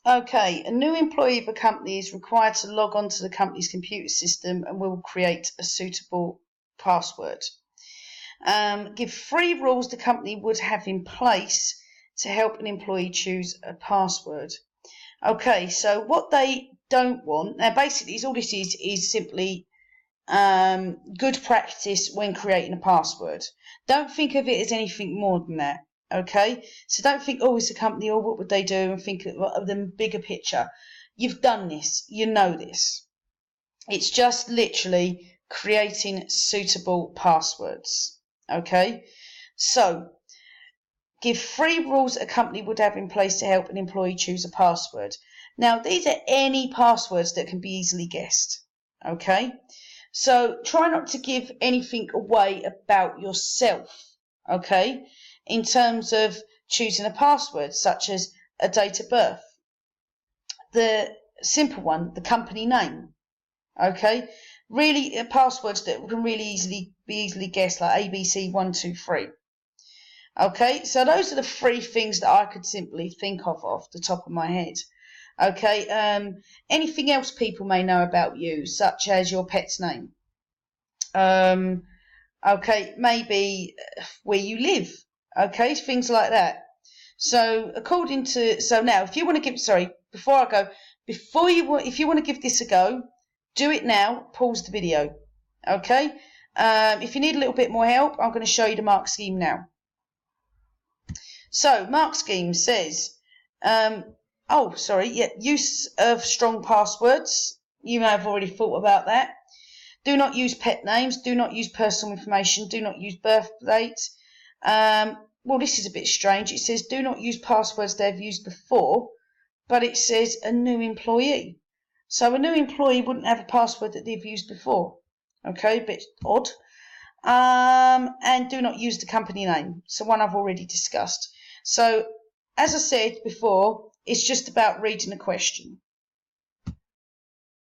Okay, a new employee of a company is required to log on to the company's computer system and will create a suitable password. Give 3 rules the company would have in place to help an employee choose a password. Okay, so what they don't want, now basically all this is simply good practice when creating a password. Don't think of it as anything more than that. Okay, so don't think, oh, it's a company, or what would they do, and think of the bigger picture. You've done this, you know this. It's just literally creating suitable passwords. Okay, so give 3 rules a company would have in place to help an employee choose a password. Now, these are any passwords that can be easily guessed. Okay, so try not to give anything away about yourself. Okay, in terms of choosing a password, such as a date of birth, the simple one, the company name. Okay, really passwords that can really be easily guessed, like ABC123. Okay, so those are the 3 things that I could simply think of off the top of my head. Okay, anything else people may know about you, such as your pet's name. Okay, maybe where you live. Okay, things like that. So now, if you want to give, before I go, if you want to give this a go, do it now. Pause the video. Okay. If you need a little bit more help, I'm going to show you the mark scheme now. So, mark scheme says, use of strong passwords. You may have already thought about that. Do not use pet names. Do not use personal information. Do not use birth dates. Well, this is a bit strange. It says do not use passwords they've used before, but it says a new employee. So a new employee wouldn't have a password that they've used before. Okay, a bit odd. And do not use the company name. So one I've already discussed. So as I said before, it's just about reading the question.